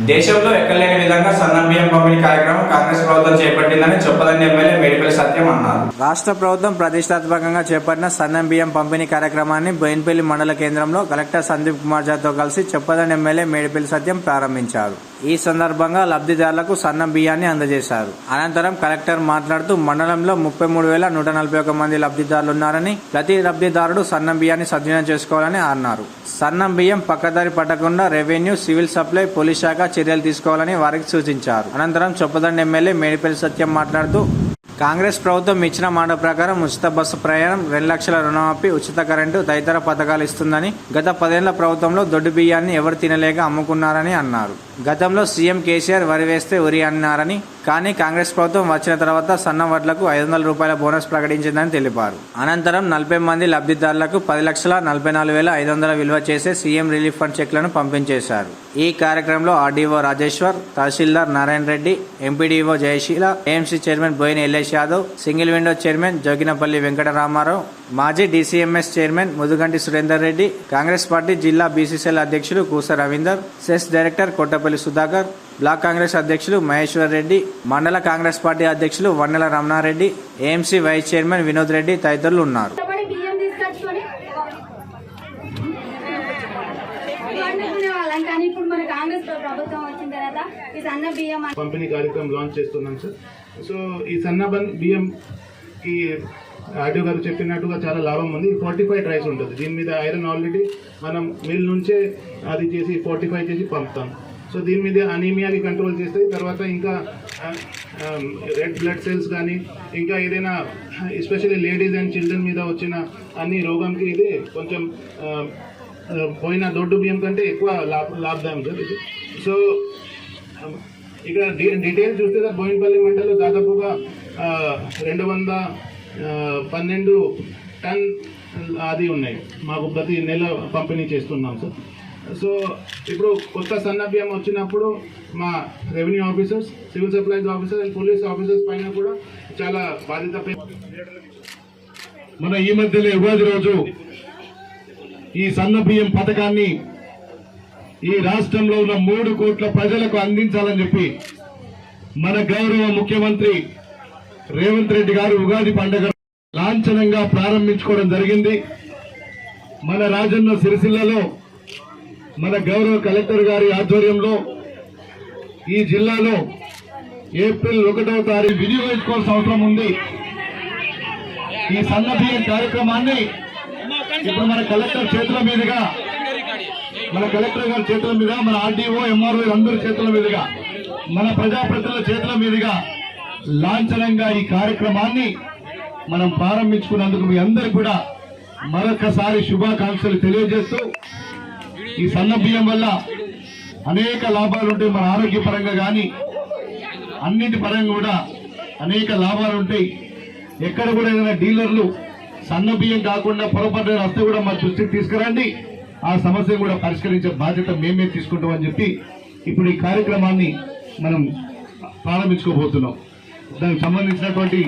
దేశంలో ఎక్కలేని విధంగా సన్న బియ్యం పంపిణీ కార్యక్రమం కాంగ్రెస్ ప్రభుత్వం చేపట్టిందని చొప్పదండి ఎమ్మెల్యే మేడిపల్లి సత్యం అన్నారు. రాష్ట్ర ప్రభుత్వం ప్రతిష్టాత్మకంగా చేపట్టిన సన్న బియ్యం పంపిణీ కార్యక్రమాన్ని బోయిన్పల్లి మండల కేంద్రంలో కలెక్టర్ సందీప్ కుమార్ ఝాతో కలిసి చొప్పదండి ఎమ్మెల్యే మేడిపల్లి సత్యం ప్రారంభించారు. ఈ సందర్భంగా లబ్ధిదారులకు సన్న బియ్యాన్ని అందజేశారు. అనంతరం కలెక్టర్ మాట్లాడుతూ మండలంలో 33,141 మంది లబ్ధిదారులున్నారని, ప్రతి లబ్ధిదారుడు సన్న బియ్యాన్ని సద్వినియోగం చేసుకోవాలని అన్నారు. సన్న బియ్యం పక్కదారి పట్టకుండా రెవెన్యూ, సివిల్ సప్లై, పోలీస్ శాఖ చర్యలు తీసుకోవాలని వారికి సూచించారు. అనంతరం చొప్పదండి ఎమ్మెల్యే మేడిపల్లి సత్యం మాట్లాడుతూ కాంగ్రెస్ ప్రభుత్వం ఇచ్చిన మాట ప్రకారం ఉచిత బస్సు ప్రయాణం, 2 లక్షల రుణమాఫీ, ఉచిత కరెంటు తదితర పథకాలు ఇస్తుందని, గత 10 ఏళ్ల ప్రభుత్వంలో దొడ్డు బియ్యాన్ని ఎవరు తినలేక అమ్ముకున్నారని అన్నారు. గతంలో సీఎం కేసీఆర్ వరి వేస్తే ఉరి అన్నారని, కానీ కాంగ్రెస్ ప్రభుత్వం వచ్చిన తర్వాత సన్న వడ్లకు 500 రూపాయల బోనస్ ప్రకటించిందని తెలిపారు. అనంతరం 40 మంది లబ్ధిదారులకు 10,44,500 విలువ చేసే సీఎం రిలీఫ్ ఫండ్ చెక్లను పంపించేశారు. ఈ కార్యక్రమంలో ఆర్డీఓ రాజేశ్వర్, తహసీల్దార్ Narayana Reddy, MPDO Jayasheela, AMC chairman Boina Ellesh Yadav, single window chairman Joginapalli Venkataramarao, మాజీ DCMS chairman Mudugunti Surender Reddy, Congress party జిల్లా బీసీసీఎల్ అధ్యక్షులు Koosa Ravinder, cess director Kottapalli Sudhakar, block Congress అధ్యక్షులు మహేశ్వర్ రెడ్డి, మండల కాంగ్రెస్ పార్టీ అధ్యక్షులు Vannela Ramana Reddy, AMC vice chairman Vinod Reddy తదితరులు ఉన్నారు. పంపిణీ కార్యక్రమం లాంచ్ చేస్తున్నాం సార్. సో ఈ సన్న బియ్యం కి ఆర్డీఓ గారు చెప్పినట్టుగా చాలా లాభం ఉంది. 45 ట్రైస్ ఉంటుంది. దీని మీద ఐరన్ ఆల్రెడీ మనం మిల్ నుంచే అది చేసి 45 చేసి పంపుతాం. సో దీని మీద అనీమియాకి కంట్రోల్ చేస్తాయి. తర్వాత ఇంకా రెడ్ బ్లడ్ సెల్స్ కానీ ఇంకా ఏదైనా ఎస్పెషల్లీ లేడీస్ అండ్ చిల్డ్రన్ మీద వచ్చిన అన్ని రోగంకి ఇది కొంచెం పోయిన దొడ్డు బియ్యం కంటే ఎక్కువ లాభదాయం సార్ ఇది. సో ఇక్కడ డీటెయిల్స్ చూస్తే సార్ బోయినపల్లి మండలంలో దాదాపుగా 212 టన్ అది ఉన్నాయి. మాకు ప్రతి నెల పంపిణీ చేస్తున్నాం సార్. సో ఇప్పుడు కొత్త సన్న బియ్యం వచ్చినప్పుడు మా revenue officers, civil supplies officers and police officers పైన కూడా చాలా బాధ్యత. మన ఈ మధ్యలో ఉగాది రోజు ఈ సన్న బియ్యం పథకాన్ని ఈ రాష్ట్రంలో ఉన్న 3 కోట్ల ప్రజలకు అందించాలని చెప్పి మన గౌరవ ముఖ్యమంత్రి రేవంత్ రెడ్డి గారు ఉగాది పండుగ లాంఛనంగా ప్రారంభించుకోవడం జరిగింది. మన రాజన్న సిరిసిల్లలో మన గౌరవ కలెక్టర్ గారి ఆధ్వర్యంలో ఈ జిల్లాలో ఏప్రిల్ 1వ తారీఖు వినియోగించుకోవాల్సిన అవసరం ఉంది. ఈ సన్న బియ్యం కార్యక్రమాన్ని ఇప్పుడు మన కలెక్టర్ చేతుల మీదుగా, మన కలెక్టర్ గారి చేతుల మీద, మన ఆర్డీఓ, ఎంఆర్ఓ అందరి చేతుల మీదుగా, మన ప్రజాప్రతినిధుల చేతుల మీదుగా లాంఛనంగా ఈ కార్యక్రమాన్ని మనం ప్రారంభించుకున్నందుకు మీ అందరికీ కూడా మరొకసారి శుభాకాంక్షలు తెలియజేస్తూ, ఈ సన్న బియ్యం వల్ల అనేక లాభాలు ఉంటాయి. మన ఆరోగ్యపరంగా కానీ అన్నింటి పరంగా కూడా అనేక లాభాలు ఉంటాయి. ఎక్కడ కూడా ఏదైనా డీలర్లు సన్న బియ్యం కాకుండా పొరపాటు వస్తే కూడా మా దృష్టికి తీసుకురండి, ఆ సమస్యను కూడా పరిష్కరించే బాధ్యత మేమే తీసుకుంటామని చెప్పి ఇప్పుడు ఈ కార్యక్రమాన్ని మనం ప్రారంభించుకోబోతున్నాం. దానికి సంబంధించినటువంటి